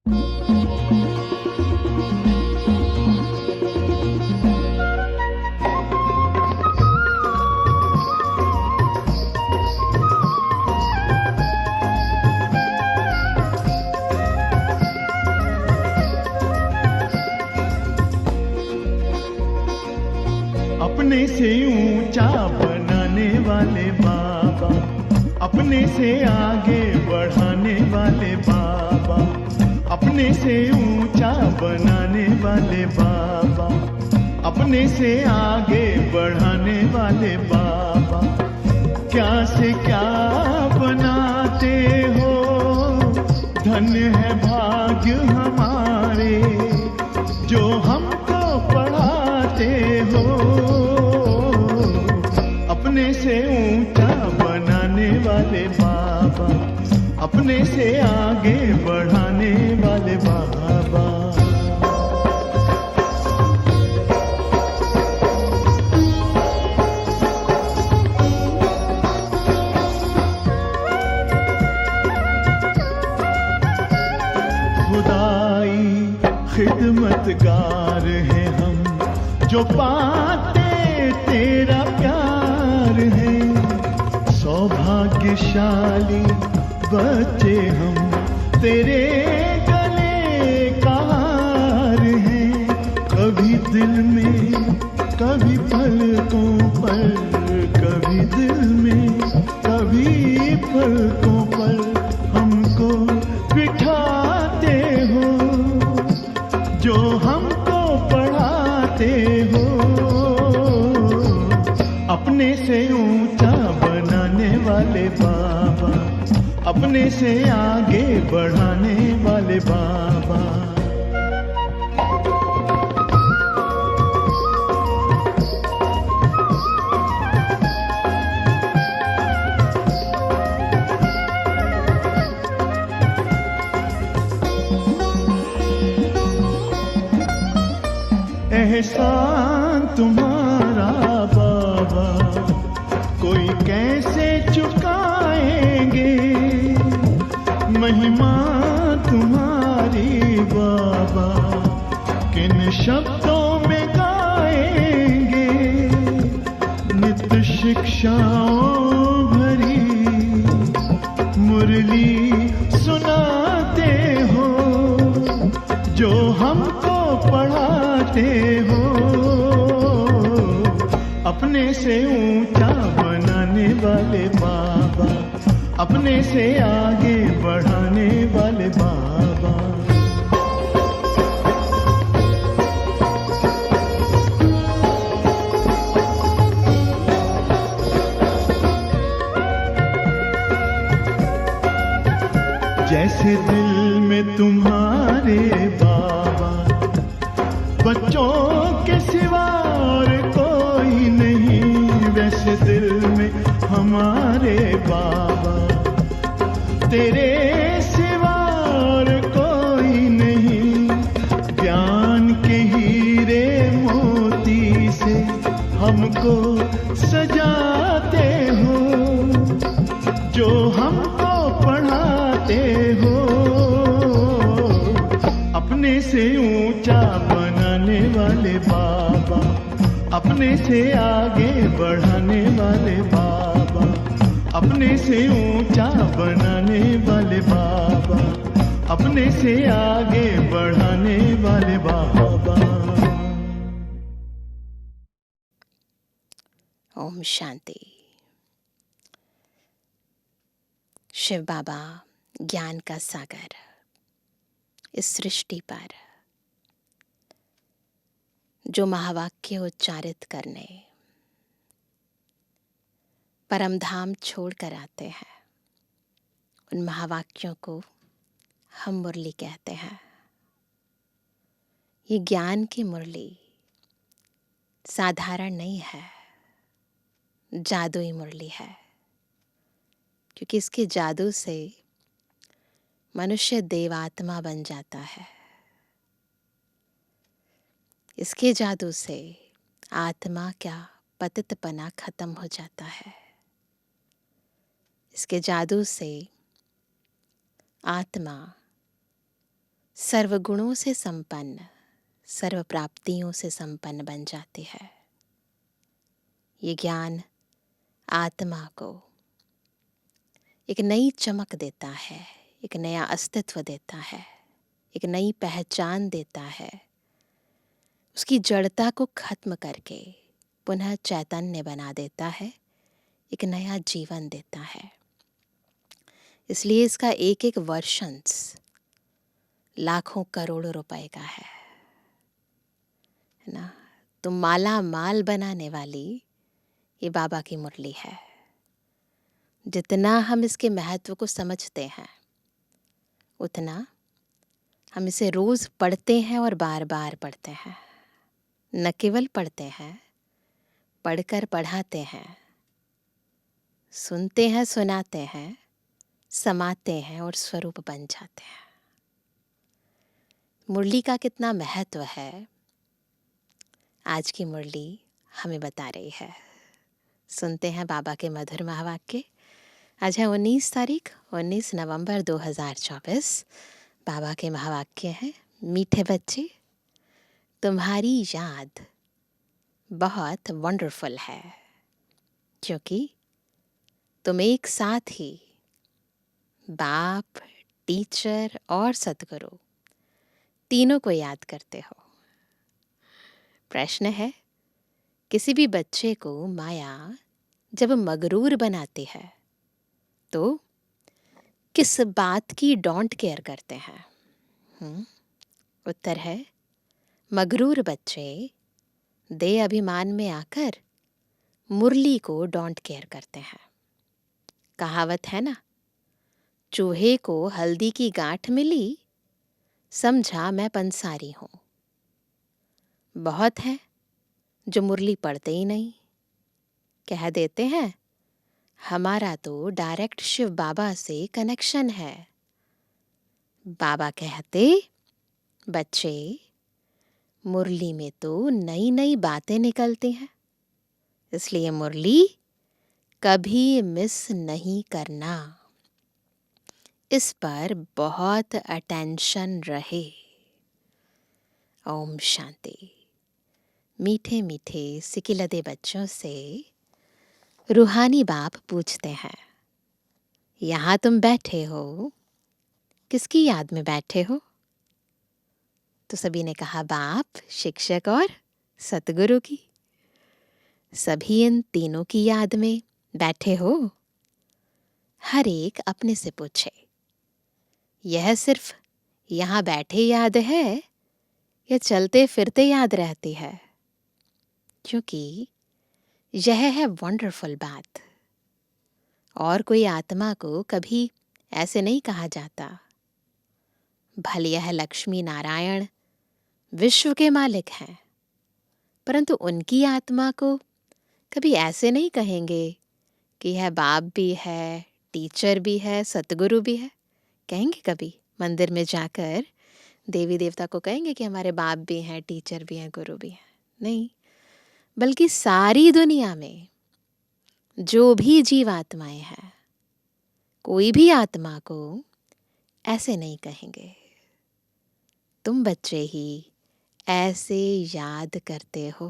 अपने से ऊंचा बनाने वाले बाबा, अपने से आगे बढ़ाने वाले बाबा, अपने से ऊंचा बनाने वाले बाबा, अपने से आगे बढ़ाने वाले बाबा। क्या से क्या बनाते हो, धन्य है भाग्य हमारे जो हमको पढ़ाते हो। अपने से ऊंचा बनाने वाले बाबा, अपने से आगे बढ़ाने वाले बाबा। खुदाई खिदमतगार हैं हम, जो पाते तेरा प्यार है। सौभाग्यशाली बच्चे हम, तेरे गले का हार हैं। कभी दिल में, कभी पलकों पर, कभी दिल में, कभी पलकों पर हमको बिठाते हो, जो हमको पढ़ाते हो। अपने से ऊंचा बनाने वाले बाबा, अपने से आगे बढ़ाने वाले बाबा। एहसान तुम्हारा बाबा कोई कैसे चुकाएंगे, महिमा तुम्हारी बाबा किन शब्दों में गाएंगे। नित्य शिक्षाओं भरी मुरली सुनाते हो, जो हमको पढ़ाते हो। अपने से ऊंचा बनाने वाले बाबा, अपने से आगे बढ़ाने वाले बाबा। जैसे दिल में तुम्हारे बाबा बच्चों के सिवा और कोई नहीं, वैसे दिल में हमारे बाबा तेरे सिवा और कोई नहीं। ज्ञान के हीरे मोती से हमको सजाते हो, जो हमको पढ़ाते हो। अपने से ऊंचा बनाने वाले बाबा, अपने से आगे बढ़ाने वाले बाबा, अपने से ऊंचा बनाने वाले बाबा, अपने से आगे बढ़ाने वाले बाबा। ओम शांति। शिव बाबा ज्ञान का सागर इस सृष्टि पर जो महावाक्य उच्चारित करने परम धाम छोड़ कर आते हैं, उन महावाक्यों को हम मुरली कहते हैं। ये ज्ञान की मुरली साधारण नहीं है, जादुई मुरली है, क्योंकि इसके जादू से मनुष्य देवात्मा बन जाता है। इसके जादू से आत्मा का पतितपना खत्म हो जाता है। इसके जादू से आत्मा सर्वगुणों से संपन्न, सर्व प्राप्तियों से संपन्न बन जाती है। ये ज्ञान आत्मा को एक नई चमक देता है, एक नया अस्तित्व देता है, एक नई पहचान देता है। उसकी जड़ता को खत्म करके पुनः चैतन्य बना देता है, एक नया जीवन देता है। इसलिए इसका एक एक वर्षंस लाखों करोड़ों रुपए का है ना। तो माला माल बनाने वाली ये बाबा की मुरली है। जितना हम इसके महत्व को समझते हैं उतना हम इसे रोज पढ़ते हैं और बार बार पढ़ते हैं। न केवल पढ़ते हैं, पढ़कर पढ़ाते हैं, सुनते हैं, सुनाते हैं, समाते हैं और स्वरूप बन जाते हैं। मुरली का कितना महत्व है आज की मुरली हमें बता रही है। सुनते हैं बाबा के मधुर महावाक्य। आज है 19 नवंबर 2024। बाबा के महावाक्य हैं, मीठे बच्चे तुम्हारी याद बहुत वंडरफुल है, क्योंकि तुम एक साथ ही बाप, टीचर और सतगुरु तीनों को याद करते हो। प्रश्न है, किसी भी बच्चे को माया जब मगरूर बनाती है तो किस बात की डोंट केयर करते हैं? उत्तर है, मगरूर बच्चे दे अभिमान में आकर मुरली को डोंट केयर करते हैं। कहावत है ना, चूहे को हल्दी की गांठ मिली, समझा मैं पंसारी हूं। बहुत है जो मुरली पढ़ते ही नहीं, कह देते हैं हमारा तो डायरेक्ट शिव बाबा से कनेक्शन है। बाबा कहते, बच्चे मुरली में तो नई नई बातें निकलती हैं, इसलिए मुरली कभी मिस नहीं करना। इस पर बहुत अटेंशन रहे। ओम शांति। मीठे मीठे सिकिलदे बच्चों से रूहानी बाप पूछते हैं, यहाँ तुम बैठे हो, किसकी याद में बैठे हो? तो सभी ने कहा, बाप, शिक्षक और सतगुरु की। सभी इन तीनों की याद में बैठे हो? हर एक अपने से पूछे, यह सिर्फ यहाँ बैठे याद है या चलते फिरते याद रहती है? क्योंकि यह है वंडरफुल बात। और कोई आत्मा को कभी ऐसे नहीं कहा जाता। भले यह लक्ष्मी नारायण विश्व के मालिक हैं, परंतु उनकी आत्मा को कभी ऐसे नहीं कहेंगे कि यह बाप भी है, टीचर भी है, सतगुरु भी है। कहेंगे कभी? मंदिर में जाकर देवी देवता को कहेंगे कि हमारे बाप भी हैं, टीचर भी हैं, गुरु भी हैं? नहीं। बल्कि सारी दुनिया में जो भी जीवात्माएं हैं, कोई भी आत्मा को ऐसे नहीं कहेंगे। तुम बच्चे ही ऐसे याद करते हो।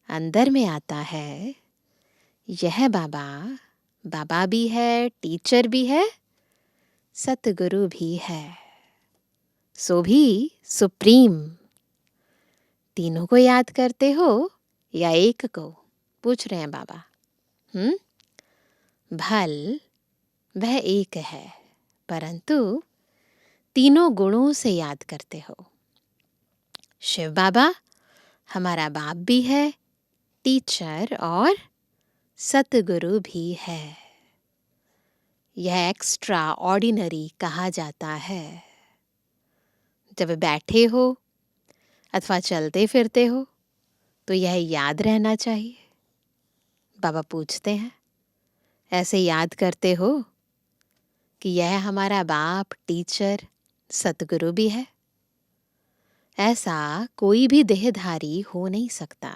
अंदर में आता है, यह बाबा, बाबा भी है, टीचर भी है, सतगुरु भी है, सो भी सुप्रीम। तीनों को याद करते हो या एक को? पूछ रहे हैं बाबा। भल वह एक है, परंतु तीनों गुणों से याद करते हो। शिव बाबा हमारा बाप भी है, टीचर और सतगुरु भी है। यह एक्स्ट्रा ऑर्डिनरी कहा जाता है। जब बैठे हो अथवा चलते फिरते हो तो यह याद रहना चाहिए। बाबा पूछते हैं, ऐसे याद करते हो कि यह हमारा बाप, टीचर, सतगुरु भी है? ऐसा कोई भी देहधारी हो नहीं सकता।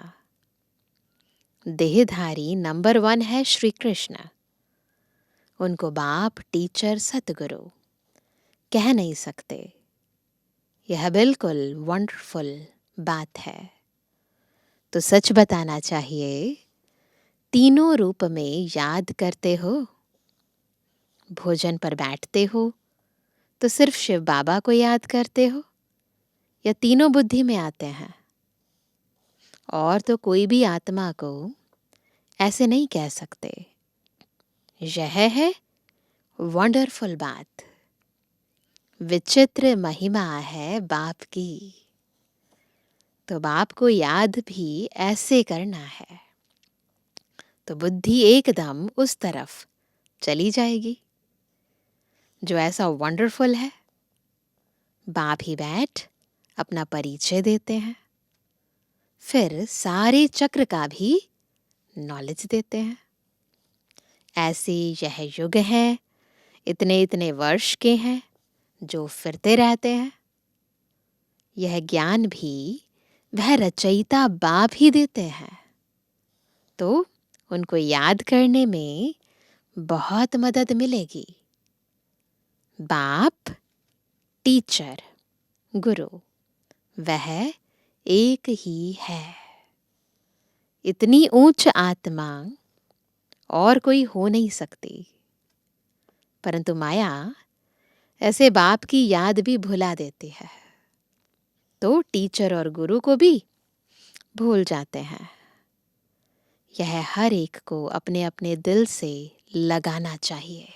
देहधारी नंबर 1 है श्री कृष्ण। उनको बाप, टीचर, सतगुरु कह नहीं सकते। यह बिल्कुल वंडरफुल बात है। तो सच बताना चाहिए, तीनों रूप में याद करते हो। भोजन पर बैठते हो तो सिर्फ शिव बाबा को याद करते हो या तीनों बुद्धि में आते हैं? और तो कोई भी आत्मा को ऐसे नहीं कह सकते। यह है वंडरफुल बात, विचित्र महिमा है बाप की। तो बाप को याद भी ऐसे करना है तो बुद्धि एकदम उस तरफ चली जाएगी जो ऐसा वंडरफुल है। बाप ही बैठ अपना परिचय देते हैं, फिर सारे चक्र का भी नॉलेज देते हैं। ऐसे यह युग है, इतने इतने वर्ष के हैं जो फिरते रहते हैं। यह ज्ञान भी वह रचयिता बाप ही देते हैं, तो उनको याद करने में बहुत मदद मिलेगी। बाप, टीचर, गुरु वह एक ही है। इतनी ऊंच आत्मा और कोई हो नहीं सकती। परंतु माया ऐसे बाप की याद भी भुला देती है, तो टीचर और गुरु को भी भूल जाते हैं। यह हर एक को अपने अपने दिल से लगाना चाहिए।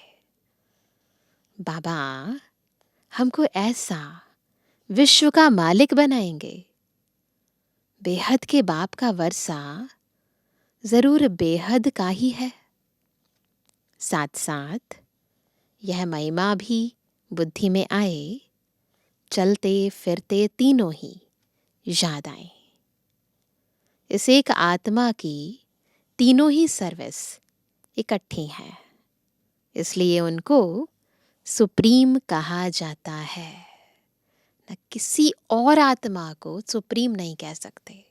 बाबा हमको ऐसा विश्व का मालिक बनाएंगे। बेहद के बाप का वर्षा जरूर बेहद का ही है। साथ साथ यह महिमा भी बुद्धि में आए, चलते फिरते तीनों ही याद आए। इस एक आत्मा की तीनों ही सर्विस इकट्ठी हैं, इसलिए उनको सुप्रीम कहा जाता है। न किसी और आत्मा को सुप्रीम नहीं कह सकते,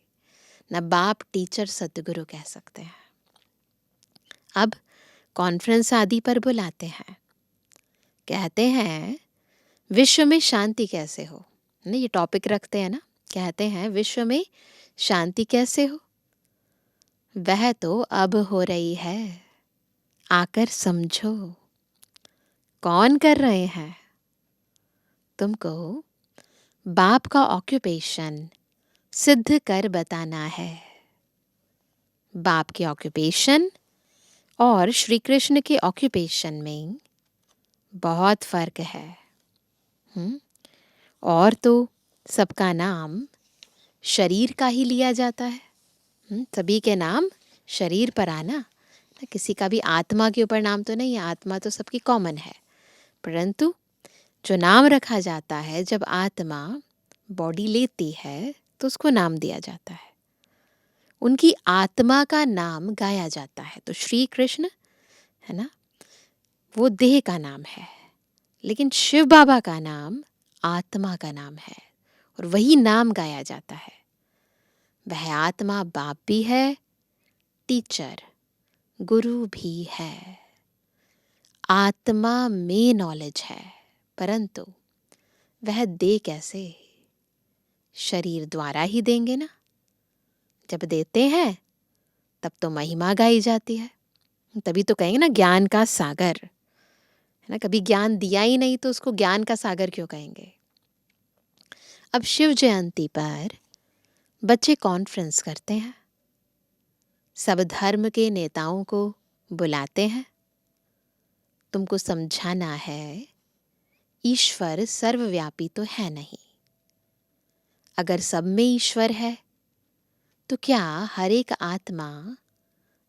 न बाप, टीचर, सतगुरु कह सकते हैं। अब कॉन्फ्रेंस आदि पर बुलाते हैं, कहते हैं विश्व में शांति कैसे हो, ना ये टॉपिक रखते हैं ना, कहते हैं विश्व में शांति कैसे हो। वह तो अब हो रही है, आकर समझो। कौन कर रहे हैं? तुमको बाप का ऑक्यूपेशन सिद्ध कर बताना है। बाप के ऑक्यूपेशन और श्री कृष्ण के ऑक्यूपेशन में बहुत फर्क है। और तो सबका नाम शरीर का ही लिया जाता है। सभी के नाम शरीर पर आना, किसी का भी आत्मा के ऊपर नाम तो नहीं है। आत्मा तो सबकी कॉमन है, परंतु जो नाम रखा जाता है, जब आत्मा बॉडी लेती है तो उसको नाम दिया जाता है। उनकी आत्मा का नाम गाया जाता है। तो श्री कृष्ण है ना, वो देह का नाम है, लेकिन शिव बाबा का नाम आत्मा का नाम है और वही नाम गाया जाता है। वह आत्मा बाप भी है, टीचर, गुरु भी है। आत्मा में नॉलेज है, परंतु वह दे कैसे? शरीर द्वारा ही देंगे ना। जब देते हैं तब तो महिमा गाई जाती है, तभी तो कहेंगे ना ज्ञान का सागर, है ना। कभी ज्ञान दिया ही नहीं तो उसको ज्ञान का सागर क्यों कहेंगे? अब शिव जयंती पर बच्चे कॉन्फ्रेंस करते हैं, सब धर्म के नेताओं को बुलाते हैं। तुमको समझाना है ईश्वर सर्वव्यापी तो है नहीं। अगर सब में ईश्वर है तो क्या हर एक आत्मा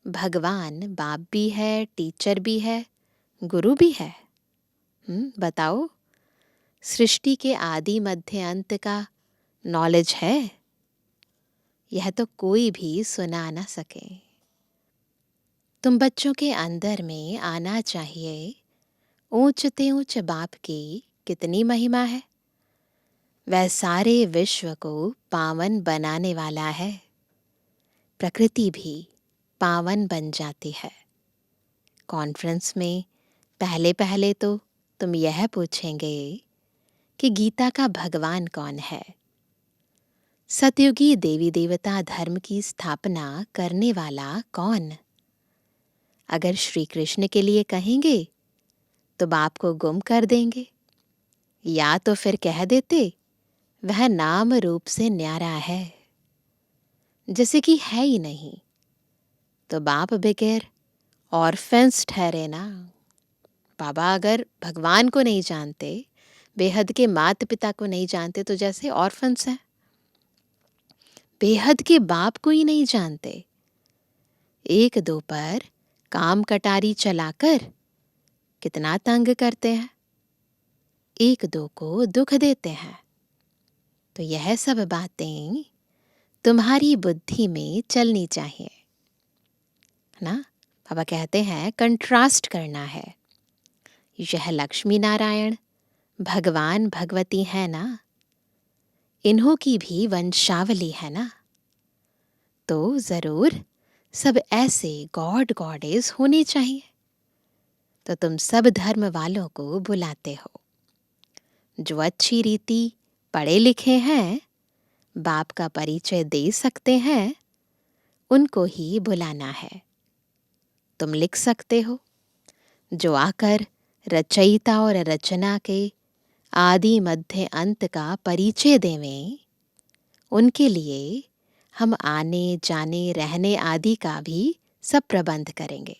भगवान बाप भी है, टीचर भी है, गुरु भी है? बताओ, सृष्टि के आदि मध्य अंत का नॉलेज है? यह तो कोई भी सुना ना सके। तुम बच्चों के अंदर में आना चाहिए ऊंचते ऊंच बाप की कितनी महिमा है। वह सारे विश्व को पावन बनाने वाला है। प्रकृति भी पावन बन जाती है। कॉन्फ्रेंस में पहले पहले तो तुम यह पूछेंगे कि गीता का भगवान कौन है। सतयुगी देवी देवता धर्म की स्थापना करने वाला कौन। अगर श्री कृष्ण के लिए कहेंगे तो बाप को गुम कर देंगे, या तो फिर कह देते वह नाम रूप से न्यारा है, जैसे कि है ही नहीं, तो बाप बगैर ऑर्फेंस ठहरे ना। बाबा अगर भगवान को नहीं जानते, बेहद के माता पिता को नहीं जानते, तो जैसे ऑर्फन्स हैं। बेहद के बाप को ही नहीं जानते, एक दो पर काम कटारी चलाकर कितना तंग करते हैं, एक दो को दुख देते हैं। तो यह सब बातें तुम्हारी बुद्धि में चलनी चाहिए ना। बाबा कहते हैं कंट्रास्ट करना है। यह लक्ष्मी नारायण भगवान भगवती है ना, इन्हों की भी वंशावली है ना, तो जरूर सब ऐसे गॉड गॉडेस होने चाहिए। तो तुम सब धर्म वालों को बुलाते हो, जो अच्छी रीति पढ़े लिखे हैं, बाप का परिचय दे सकते हैं, उनको ही बुलाना है। तुम लिख सकते हो, जो आकर रचयिता और रचना के आदि मध्य अंत का परिचय देवें, उनके लिए हम आने जाने रहने आदि का भी सब प्रबंध करेंगे।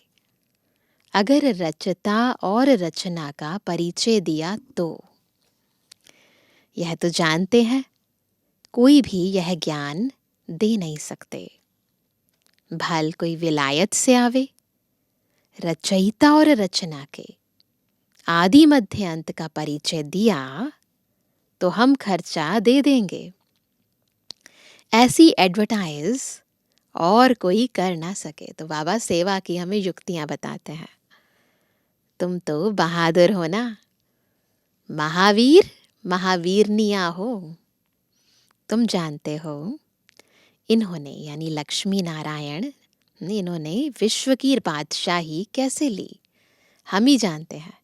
अगर रचता और रचना का परिचय दिया तो यह तो जानते हैं कोई भी यह ज्ञान दे नहीं सकते। भल कोई विलायत से आवे, रचयिता और रचना के आदि मध्य अंत का परिचय दिया तो हम खर्चा दे देंगे। ऐसी एडवर्टाइज और कोई कर ना सके। तो बाबा सेवा की हमें युक्तियां बताते हैं। तुम तो बहादुर हो ना, महावीर महावीरनिया हो। तुम जानते हो इन्होंने यानी लक्ष्मी नारायण, इन्होंने विश्व की बादशाही कैसे ली। हम ही जानते हैं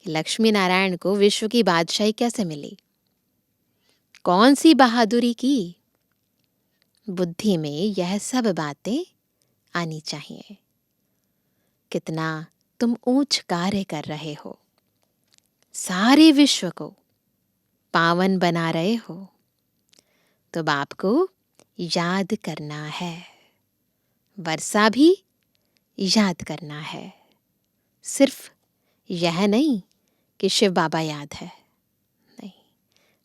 कि लक्ष्मी नारायण को विश्व की बादशाही कैसे मिली, कौन सी बहादुरी की। बुद्धि में यह सब बातें आनी चाहिए। कितना तुम ऊंच कार्य कर रहे हो, सारे विश्व को पावन बना रहे हो, तो बाप को याद करना है, वर्षा भी याद करना है। सिर्फ यह नहीं कि शिव बाबा याद है, नहीं,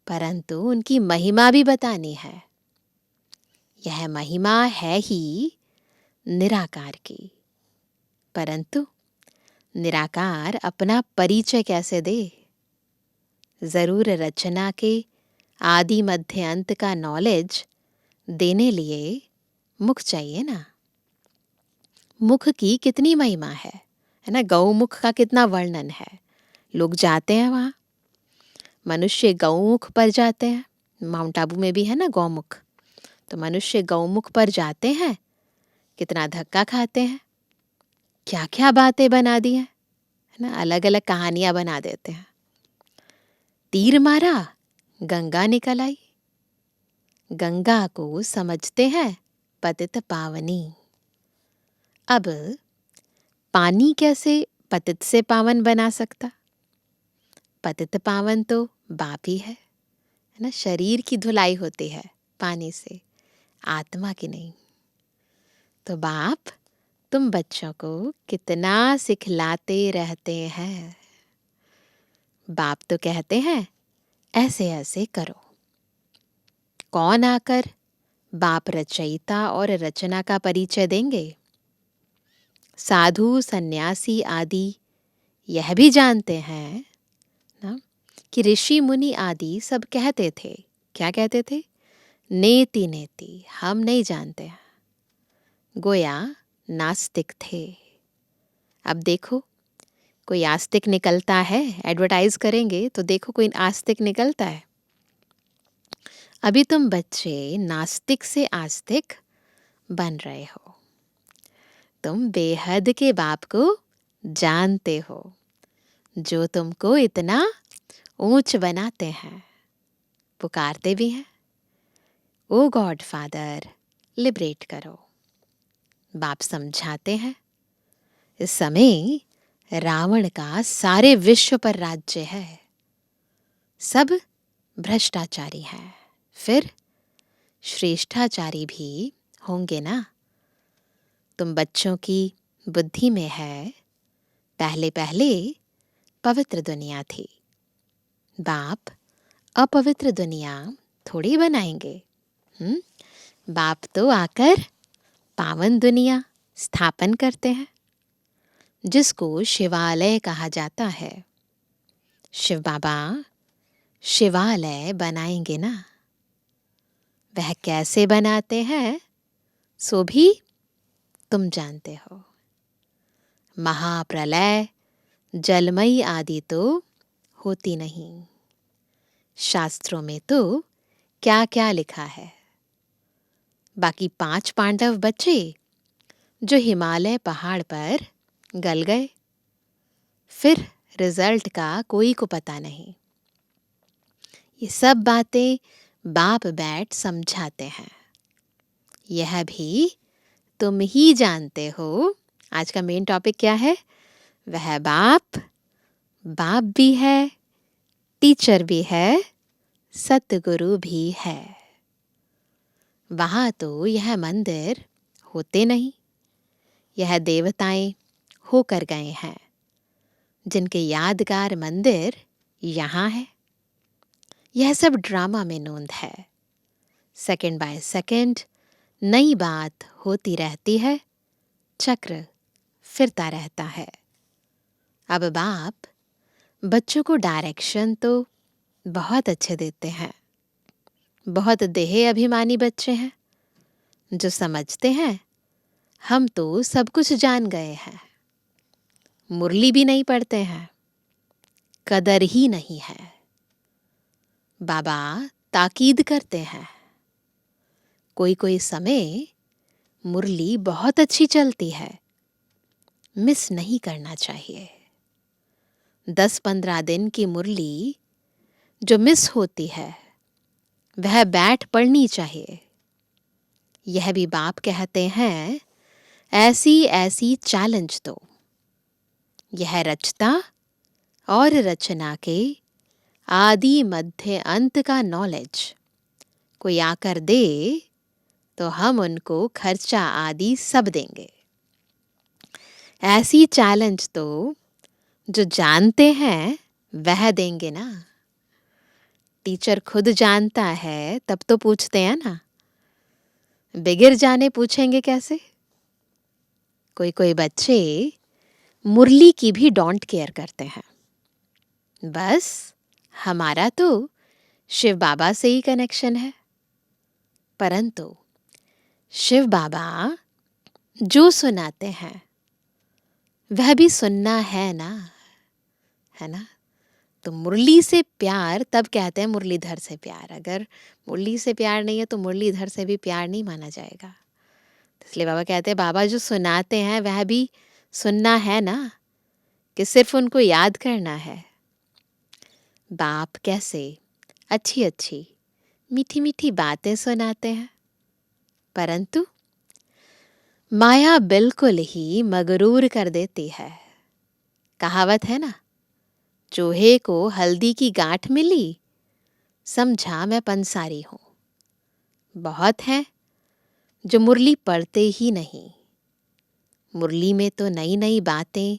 परंतु उनकी महिमा भी बतानी है। यह महिमा है ही निराकार की, परंतु निराकार अपना परिचय कैसे दे। जरूर रचना के आदि मध्य अंत का नॉलेज देने लिए मुख चाहिए ना। मुख की कितनी महिमा है ना। गौमुख का कितना वर्णन है, लोग जाते हैं वहाँ। मनुष्य गौमुख पर जाते हैं, माउंट आबू में भी है ना गौमुख। तो मनुष्य गौमुख पर जाते हैं, कितना धक्का खाते हैं, क्या क्या बातें बना दी है ना, अलग अलग कहानियां बना देते हैं। तीर मारा, गंगा निकल आई। गंगा को समझते हैं पतित पावनी। अब पानी कैसे पतित से पावन बना सकता। पतित पावन तो बाप ही है ना। शरीर की धुलाई होती है पानी से, आत्मा की नहीं। तो बाप तुम बच्चों को कितना सिखलाते रहते हैं। बाप तो कहते हैं ऐसे ऐसे करो। कौन आकर बाप रचयिता और रचना का परिचय देंगे। साधु सन्यासी आदि यह भी जानते हैं ना कि ऋषि मुनि आदि सब कहते थे। क्या कहते थे? नेति नेति, हम नहीं जानते हैं। गोया नास्तिक थे। अब देखो कोई आस्तिक निकलता है, एडवर्टाइज करेंगे तो देखो कोई आस्तिक निकलता है। अभी तुम बच्चे नास्तिक से आस्तिक बन रहे हो। तुम बेहद के बाप को जानते हो, जो तुमको इतना ऊंच बनाते हैं। पुकारते भी हैं, ओ गॉड फादर लिबरेट करो। बाप समझाते हैं, इस समय रावण का सारे विश्व पर राज्य है, सब भ्रष्टाचारी हैं, फिर श्रेष्ठाचारी भी होंगे ना। तुम बच्चों की बुद्धि में है, पहले पहले पवित्र दुनिया थी, बाप अपवित्र दुनिया थोड़ी बनाएंगे। बाप तो आकर पावन दुनिया स्थापन करते हैं, जिसको शिवालय कहा जाता है। शिव बाबा शिवालय बनाएंगे ना। वह कैसे बनाते हैं सो भी तुम जानते हो। महाप्रलय जलमयी आदि तो होती नहीं। शास्त्रों में तो क्या क्या लिखा है। बाकी 5 पांडव बचे जो हिमालय पहाड़ पर गल गए, फिर रिजल्ट का कोई को पता नहीं। ये सब बातें बाप बैठ समझाते हैं। यह भी तुम ही जानते हो। आज का मेन टॉपिक क्या है? वह बाप भी है, टीचर भी है, सतगुरु भी है। वहाँ तो यह मंदिर होते नहीं, यह देवताएं होकर गए हैं, जिनके यादगार मंदिर यहाँ है। यह सब ड्रामा में नोंद है। सेकंड बाय सेकंड नई बात होती रहती है, चक्र फिरता रहता है। अब बाप बच्चों को डायरेक्शन तो बहुत अच्छे देते हैं। बहुत देह अभिमानी बच्चे हैं जो समझते हैं हम तो सब कुछ जान गए हैं। मुरली भी नहीं पढ़ते हैं, कदर ही नहीं है। बाबा ताकीद करते हैं, कोई कोई समय मुरली बहुत अच्छी चलती है, मिस नहीं करना चाहिए। 10-15 दिन की मुरली जो मिस होती है वह बैठ पढ़नी चाहिए। यह भी बाप कहते हैं, ऐसी ऐसी चैलेंज दो। यह रचता और रचना के आदि मध्य अंत का नॉलेज कोई आकर दे तो हम उनको खर्चा आदि सब देंगे। ऐसी चैलेंज तो जो जानते हैं वह देंगे ना। टीचर खुद जानता है तब तो पूछते हैं ना, बिगिर जाने पूछेंगे कैसे? कोई कोई बच्चे मुरली की भी डोंट केयर करते हैं। बस हमारा तो शिव बाबा से ही कनेक्शन है। परंतु शिव बाबा जो सुनाते हैं वह भी सुनना है ना, है ना। तो मुरली से प्यार तब कहते हैं मुरलीधर से प्यार। अगर मुरली से प्यार नहीं है तो मुरलीधर से भी प्यार नहीं माना जाएगा। इसलिए बाबा कहते हैं बाबा जो सुनाते हैं वह भी सुनना है ना, कि सिर्फ उनको याद करना है। बाप कैसे अच्छी अच्छी मीठी मीठी बातें सुनाते हैं, परंतु माया बिल्कुल ही मगरूर कर देती है। कहावत है ना, चूहे को हल्दी की गांठ मिली, समझा मैं पंसारी हूं। बहुत हैं जो मुरली पढ़ते ही नहीं। मुरली में तो नई नई बातें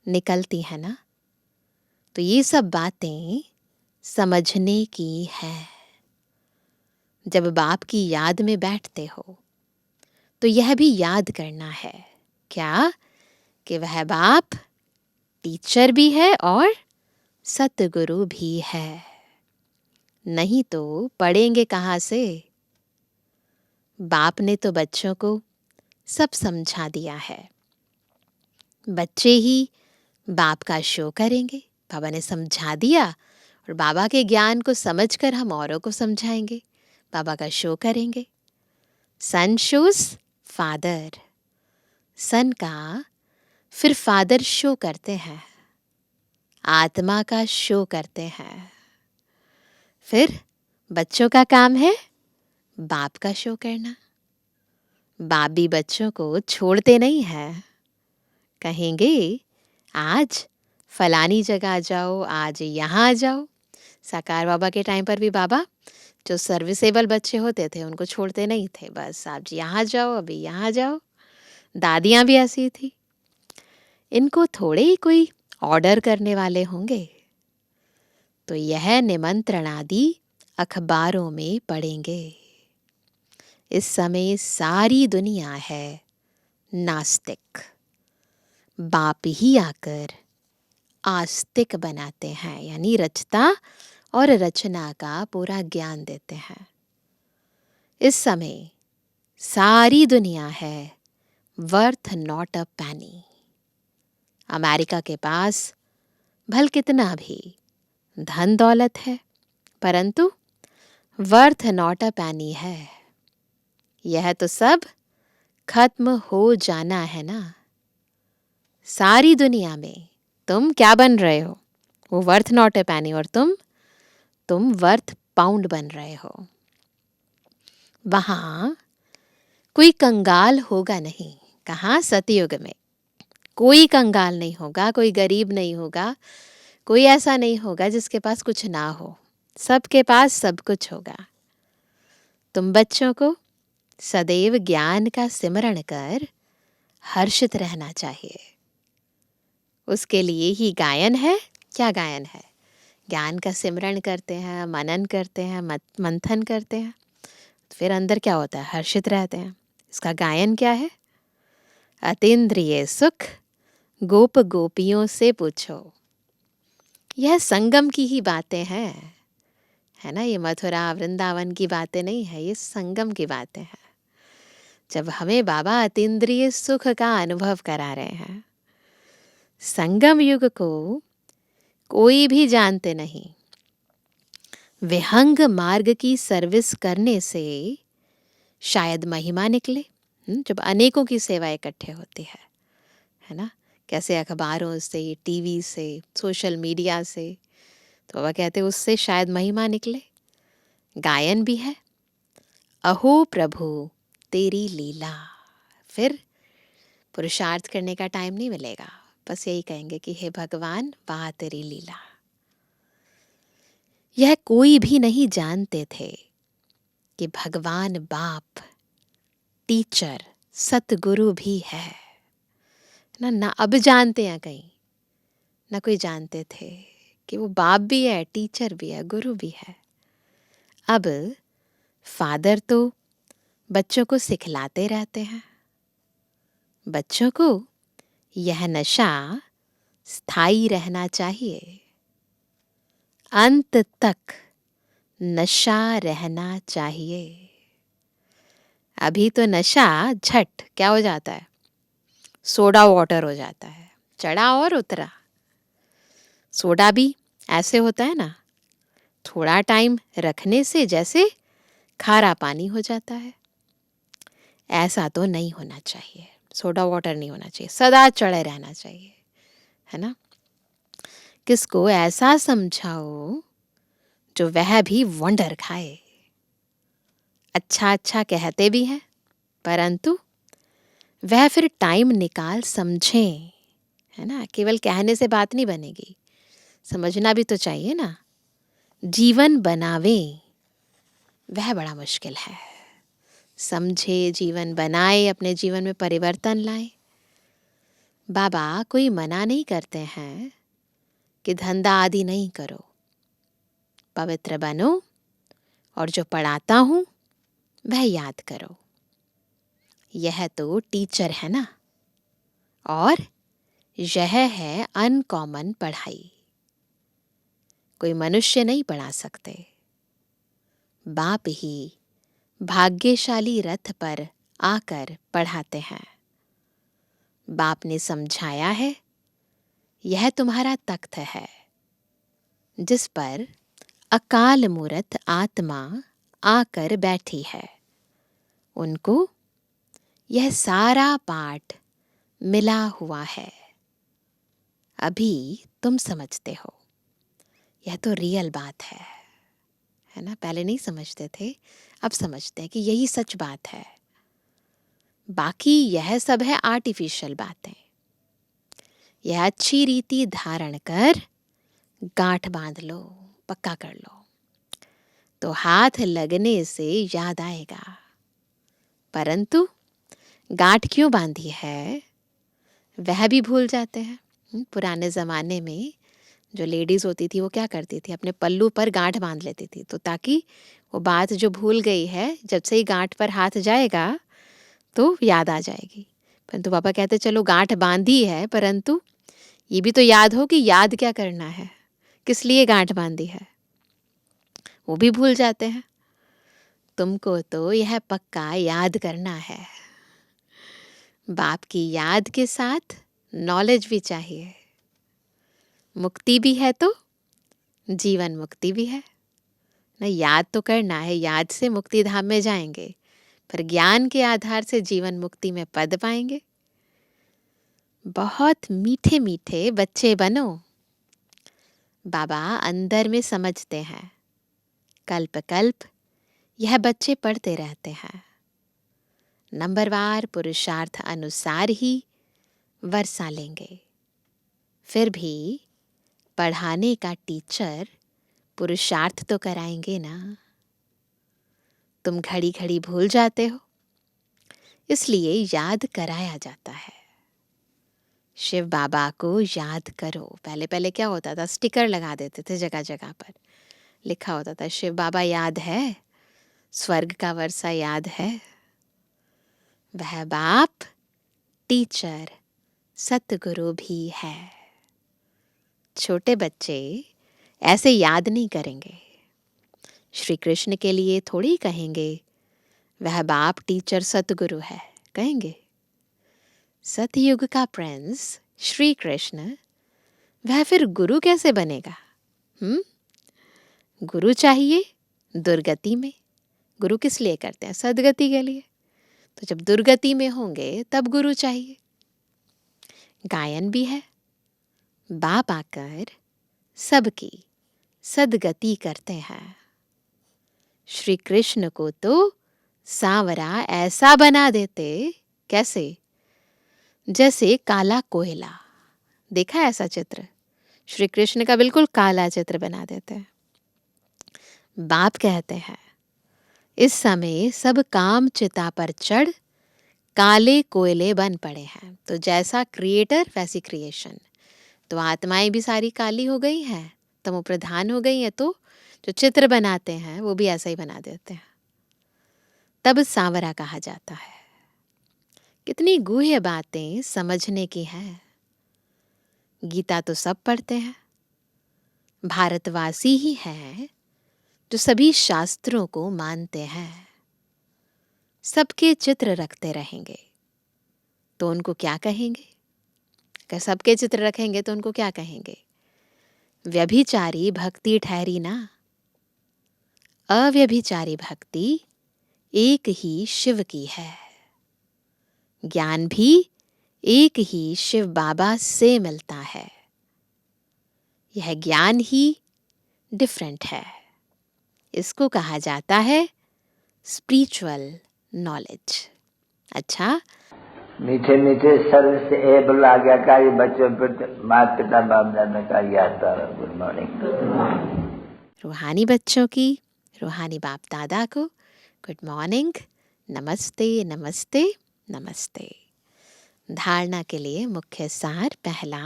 निकलती हैं ना, तो ये सब बातें समझने की है। जब बाप की याद में बैठते हो तो यह भी याद करना है, क्या? कि वह बाप टीचर भी है और सतगुरु भी है। नहीं तो पढ़ेंगे कहाँ से? बाप ने तो बच्चों को सब समझा दिया है। बच्चे ही बाप का शो करेंगे। बाबा ने समझा दिया और बाबा के ज्ञान को समझकर हम औरों को समझाएंगे, बाबा का शो करेंगे। सन शोज फादर, सन का फिर फादर शो करते हैं, आत्मा का शो करते हैं, फिर बच्चों का काम है बाप का शो करना। बाप भी बच्चों को छोड़ते नहीं है। कहेंगे आज फलानी जगह जाओ, आज यहाँ जाओ। साकार बाबा के टाइम पर भी बाबा जो सर्विसेबल बच्चे होते थे उनको छोड़ते नहीं थे। बस आप यहाँ जाओ, अभी यहाँ जाओ। दादियाँ भी ऐसी थी। इनको थोड़े ही कोई ऑर्डर करने वाले होंगे। तो यह निमंत्रण आदि अखबारों में पढ़ेंगे। इस समय सारी दुनिया है नास्तिक। बाप ही आकर आस्तिक बनाते हैं, यानी रचता और रचना का पूरा ज्ञान देते हैं। इस समय सारी दुनिया है वर्थ नॉट अ पैनी। अमेरिका के पास भल कितना भी धन दौलत है, परंतु वर्थ नॉट अ पैनी है। यह तो सब खत्म हो जाना है ना। सारी दुनिया में तुम क्या बन रहे हो? वो वर्थ नॉट अ पैनी, और तुम वर्थ पाउंड बन रहे हो। वहां कोई कंगाल होगा नहीं। कहाँ? सतयुग में कोई कंगाल नहीं होगा, कोई गरीब नहीं होगा, कोई ऐसा नहीं होगा जिसके पास कुछ ना हो। सबके पास सब कुछ होगा। तुम बच्चों को सदैव ज्ञान का सिमरण कर हर्षित रहना चाहिए। उसके लिए ही गायन है। क्या गायन है? ज्ञान का सिमरण करते हैं, मनन करते हैं, मंथन करते हैं, फिर अंदर क्या होता है? हर्षित रहते हैं। इसका गायन क्या है? अतीन्द्रिय सुख गोप गोपियों से पूछो। यह संगम की ही बातें हैं, है ना। ये मथुरा वृंदावन की बातें नहीं है, ये संगम की बातें हैं। जब हमें बाबा अतीन्द्रिय सुख का अनुभव करा रहे हैं। संगम युग को कोई भी जानते नहीं। विहंग मार्ग की सर्विस करने से शायद महिमा निकले। जब अनेकों की सेवा इकट्ठे होती है ना। कैसे अखबारों से, टीवी से, सोशल मीडिया से, तो बाबा कहते उससे शायद महिमा निकले। गायन भी है, अहो प्रभु तेरी लीला। फिर पुरुषार्थ करने का टाइम नहीं मिलेगा, बस यही कहेंगे कि हे भगवान वाह तेरी लीला। यह कोई भी नहीं जानते थे कि भगवान बाप टीचर सतगुरु भी है ना। अब जानते हैं कहीं ना, कोई जानते थे कि वो बाप भी है, टीचर भी है, गुरु भी है। अब फादर तो बच्चों को सिखलाते रहते हैं। बच्चों को यह नशा स्थायी रहना चाहिए, अंत तक नशा रहना चाहिए। अभी तो नशा झट क्या हो जाता है? सोडा वाटर हो जाता है, चढ़ा और उतरा। सोडा भी ऐसे होता है ना, थोड़ा टाइम रखने से जैसे खारा पानी हो जाता है। ऐसा तो नहीं होना चाहिए, सोडा वाटर नहीं होना चाहिए, सदा चढ़े रहना चाहिए, है ना। किसको ऐसा समझाओ जो वह भी वंडर खाए। अच्छा अच्छा कहते भी हैं, परंतु वह फिर टाइम निकाल समझें, है ना। केवल कहने से बात नहीं बनेगी, समझना भी तो चाहिए ना। जीवन बनावे वह बड़ा मुश्किल है। समझे, जीवन बनाए, अपने जीवन में परिवर्तन लाए। बाबा कोई मना नहीं करते हैं कि धंधा आदि नहीं करो, पवित्र बनो, और जो पढ़ाता हूँ वह याद करो। यह तो टीचर है ना, और यह है अनकॉमन पढ़ाई। कोई मनुष्य नहीं पढ़ा सकते, बाप ही भाग्यशाली रथ पर आकर पढ़ाते हैं। बाप ने समझाया है, यह तुम्हारा तख्त है जिस पर अकाल मूरत आत्मा आकर बैठी है। उनको यह सारा पाठ मिला हुआ है। अभी तुम समझते हो, यह तो रियल बात है है ना। पहले नहीं समझते थे, अब समझते हैं कि यही सच बात है। बाकी यह सब है आर्टिफिशियल बातें। यह अच्छी रीति धारण कर गांठ बांध लो, पक्का कर लो, तो हाथ लगने से याद आएगा। परंतु गांठ क्यों बांधी है वह भी भूल जाते हैं। पुराने ज़माने में जो लेडीज़ होती थी वो क्या करती थी, अपने पल्लू पर गांठ बांध लेती थी, तो ताकि वो बात जो भूल गई है जब से ही गांठ पर हाथ जाएगा तो याद आ जाएगी। परंतु पापा कहते चलो गांठ बांधी है, परंतु ये भी तो याद हो कि याद क्या करना है, किस लिए गांठ बांधी है, वो भी भूल जाते हैं। तुमको तो यह पक्का याद करना है। बाप की याद के साथ नॉलेज भी चाहिए। मुक्ति भी है तो जीवन मुक्ति भी है ना। याद तो करना है, याद से मुक्ति धाम में जाएंगे, पर ज्ञान के आधार से जीवन मुक्ति में पद पाएंगे। बहुत मीठे मीठे बच्चे बनो। बाबा अंदर में समझते हैं, कल्प कल्प यह बच्चे पढ़ते रहते हैं। नंबरवार पुरुषार्थ अनुसार ही वर्षा लेंगे। फिर भी पढ़ाने का टीचर पुरुषार्थ तो कराएंगे ना। तुम घड़ी घड़ी भूल जाते हो, इसलिए याद कराया जाता है। शिव बाबा को याद करो। पहले पहले क्या होता था, स्टिकर लगा देते थे, जगह जगह पर लिखा होता था शिव बाबा याद है, स्वर्ग का वर्षा याद है। वह बाप टीचर सतगुरु भी है। छोटे बच्चे ऐसे याद नहीं करेंगे। श्री कृष्ण के लिए थोड़ी कहेंगे वह बाप टीचर सतगुरु है, कहेंगे सतयुग का प्रिंस श्री कृष्ण, वह फिर गुरु कैसे बनेगा? गुरु चाहिए दुर्गति में। गुरु किस लिए करते हैं? सदगति के लिए। तो जब दुर्गति में होंगे तब गुरु चाहिए। गायन भी है, बाप आकर सबकी सदगति करते हैं। श्री कृष्ण को तो सांवरा ऐसा बना देते, कैसे? जैसे काला कोयला। देखा ऐसा चित्र? श्री कृष्ण का बिल्कुल काला चित्र बना देते हैं। बाप कहते हैं इस समय सब काम चिता पर चढ़ काले कोयले बन पड़े हैं। तो जैसा क्रिएटर वैसी क्रिएशन। तो आत्माएं भी सारी काली हो गई हैं, तमो प्रधान हो गई हैं, तो जो चित्र बनाते हैं वो भी ऐसा ही बना देते हैं। तब सांवरा कहा जाता है। कितनी गूढ़ बातें समझने की हैं। गीता तो सब पढ़ते हैं। भारतवासी ही हैं जो सभी शास्त्रों को मानते हैं। सबके चित्र रखते रहेंगे तो उनको क्या कहेंगे? अगर सबके चित्र रखेंगे तो उनको क्या कहेंगे? व्यभिचारी भक्ति ठहरी ना। अव्यभिचारी भक्ति एक ही शिव की है। ज्ञान भी एक ही शिव बाबा से मिलता है। यह ज्ञान ही डिफरेंट है। इसको कहा जाता है स्पिरिचुअल नॉलेज। अच्छा, मीठे मीठे सर्विस एबल आज्ञाकारी बच्चों पर माता पिता बाप दादा का याद तारा। Good morning. रूहानी बच्चों की, रूहानी बाप दादा को गुड मॉर्निंग, नमस्ते नमस्ते नमस्ते। धारणा के लिए मुख्य सार। पहला,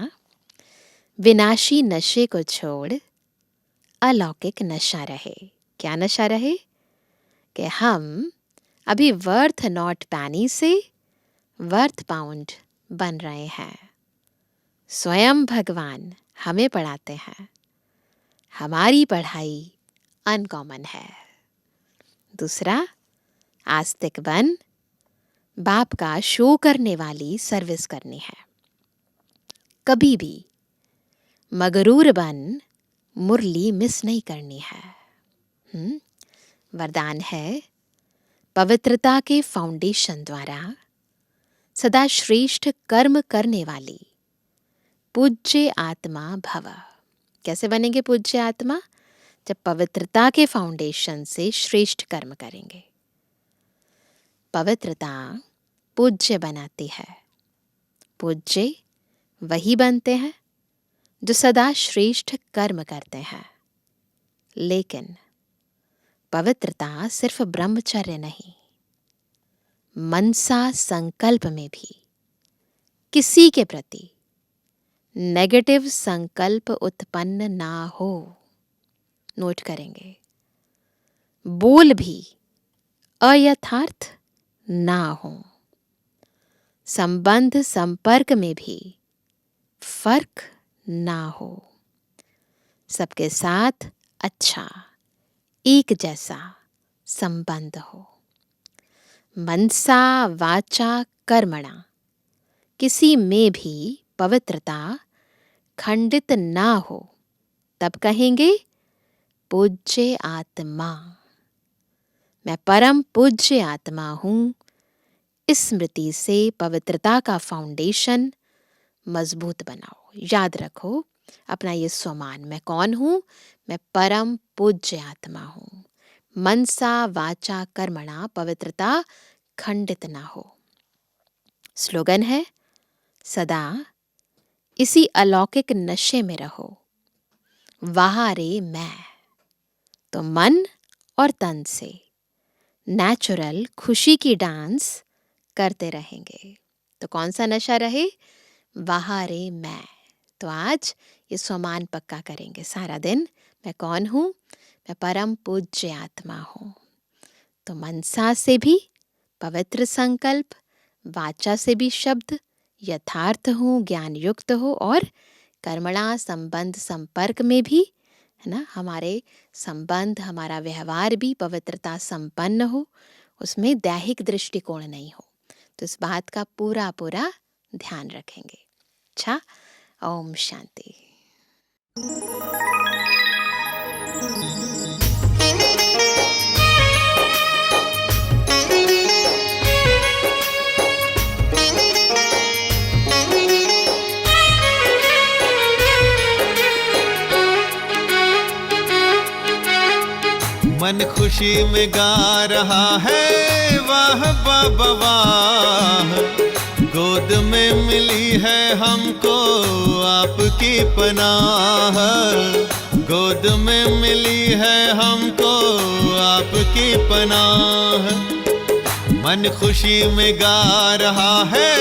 विनाशी नशे को छोड़ अलौकिक नशा रहे। क्या नशा रहे? कि हम अभी वर्थ नॉट पैनी से वर्थ पाउंड बन रहे हैं। स्वयं भगवान हमें पढ़ाते हैं। हमारी पढ़ाई अनकॉमन है। दूसरा, आस्तिक बन बाप का शो करने वाली सर्विस करनी है। कभी भी मगरूर बन मुरली मिस नहीं करनी है। वरदान है, पवित्रता के फाउंडेशन द्वारा सदा श्रेष्ठ कर्म करने वाली पूज्य आत्मा भव। कैसे बनेंगे पूज्य आत्मा? जब पवित्रता के फाउंडेशन से श्रेष्ठ कर्म करेंगे। पवित्रता पूज्य बनाती है। पूज्य वही बनते हैं जो सदा श्रेष्ठ कर्म करते हैं। लेकिन पवित्रता सिर्फ ब्रह्मचर्य नहीं, मनसा संकल्प में भी किसी के प्रति नेगेटिव संकल्प उत्पन्न ना हो। नोट करेंगे, बोल भी अयथार्थ ना हो। संबंध संपर्क में भी फर्क ना हो। सबके साथ अच्छा, एक जैसा संबंध हो। मनसा वाचा कर्मणा, किसी में भी पवित्रता खंडित ना हो, तब कहेंगे पूज्य आत्मा। मैं परम पूज्य आत्मा हूं। इस स्मृति से पवित्रता का फाउंडेशन मजबूत बनाओ। याद रखो अपना ये स्वमान, मैं कौन हूं? मैं परम पूज्य आत्मा हूं। मनसा वाचा कर्मणा, पवित्रता खंडित ना हो। स्लोगन है, सदा इसी अलौकिक नशे में रहो। वहा रे मैं, तो मन और तन से नेचुरल खुशी की डांस करते रहेंगे। तो कौन सा नशा रहे? वहा रे मैं। तो आज ये स्वमान पक्का करेंगे सारा दिन, मैं कौन हूं? मैं परम पूज्य आत्मा हूं। तो मनसा से भी पवित्र संकल्प, वाचा से भी शब्द यथार्थ हो, ज्ञान युक्त हो, और कर्मणा संबंध संपर्क में भी, है ना, हमारे संबंध, हमारा व्यवहार भी पवित्रता संपन्न हो, उसमें दैहिक दृष्टिकोण नहीं हो। तो इस बात का पूरा पूरा ध्यान रखेंगे। अच्छा, ओम शांति। मन खुशी में गा रहा है वाह बाबा वाह। गोद में मिली है हमको आपकी पनाह। गोद में मिली है हमको आपकी पनाह। मन खुशी में गा रहा है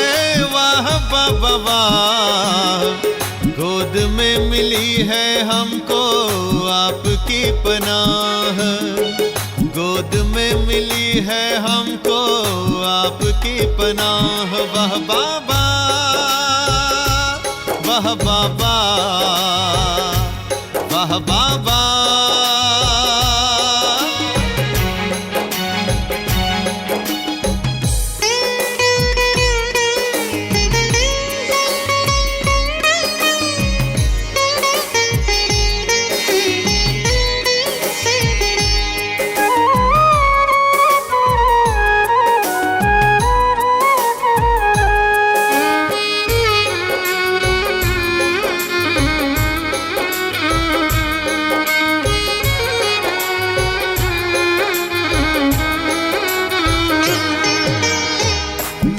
वाह बाबा वाह। गोद में मिली है हमको आपकी पनाह। गोद में मिली है हमको आपकी पनाह। वाह बाबा, वाह बाबा, वाह बाबा।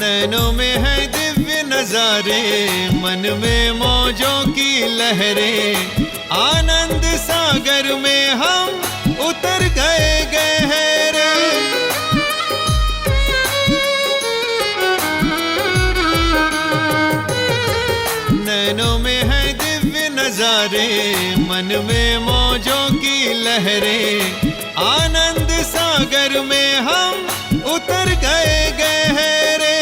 नैनों में है दिव्य नजारे, मन में मौजों की लहरें। आनंद सागर में हम उतर गए गहरे। नैनों में है दिव्य नजारे, मन में मौजों की लहरें। आनंद सागर में हम उतर गए गहरे।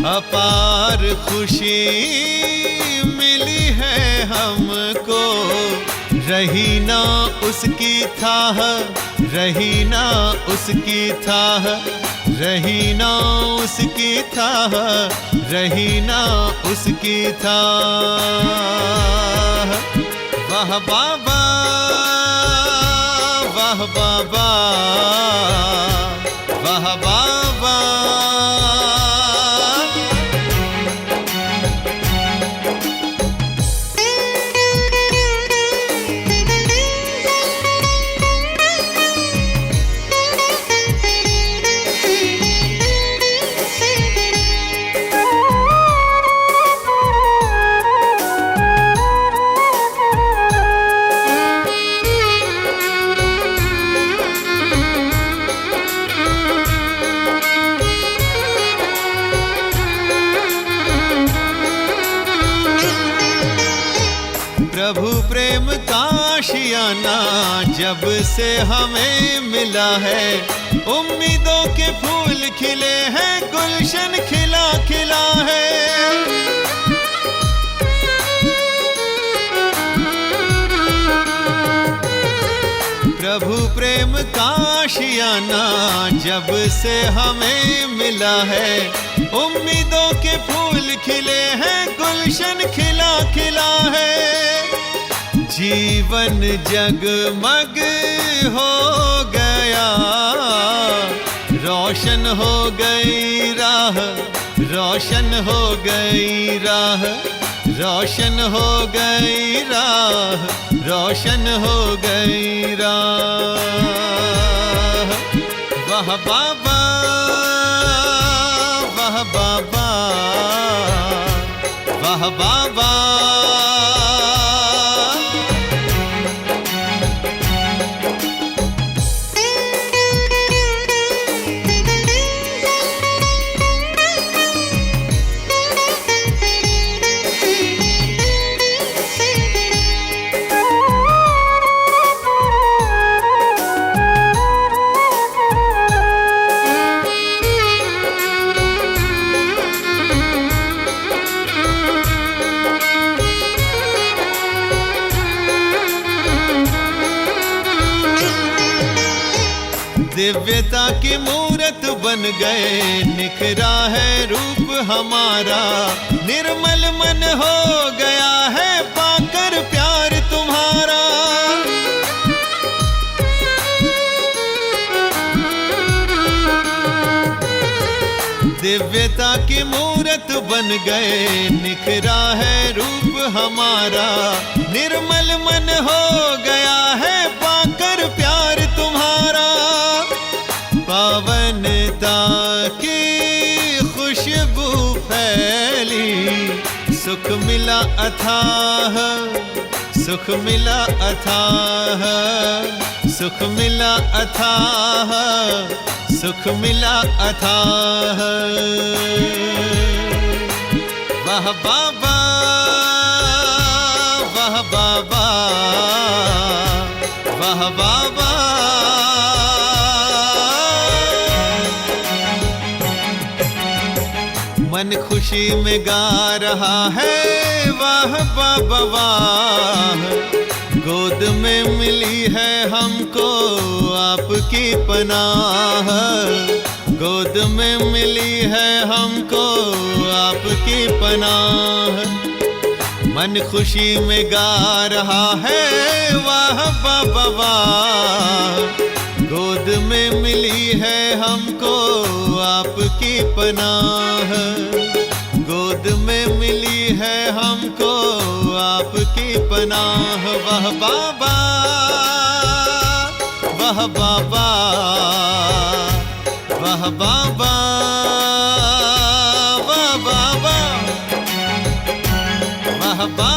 अपार खुशी मिली है हमको, रही ना उसकी थाह, रही ना उसकी थाह, रही ना उसकी थाह, रही ना उसकी थाह। वाह बाबा, वाह बाबा, वाह बाबा। जब से हमें मिला है, उम्मीदों के फूल खिले हैं, गुलशन खिला खिला है। प्रभु प्रेम का आशियाना जब से हमें मिला है, उम्मीदों के फूल खिले हैं, गुलशन खिला खिला है। जीवन जगमग हो गया, रोशन हो गई राह, रोशन हो गई राह, रोशन हो गई राह, रोशन हो गई राह। वाह बाबा, वाह बाबा, वाह बाबा। दिव्यता की मूरत बन गए, निखरा है रूप हमारा, निर्मल मन हो गया है पाकर प्यार तुम्हारा। दिव्यता की मूरत बन गए, निखरा है रूप हमारा, निर्मल मन हो गया है पाकर प्यार तुम्हारा। पावनता की खुशबू फैली, सुख मिला अथाह, सुख मिला अथाह, सुख मिला अथाह, सुख मिला अथाह। वाह बाबा, वाह बाबा, वाह बाबा। मन खुशी में गा रहा है वाह बाबा वाह, गोद में मिली है हमको आपकी पनाह, गोद में मिली है हमको आपकी पनाह। मन खुशी में गा रहा है वाह बाबा वाह, गोद में मिली है हमको आपकी पनाह, गोद में मिली है हमको आपकी पनाह। वाह बाबा, वाह बाबा, वाह बाबा, वाह बाबा, वाह बाबा।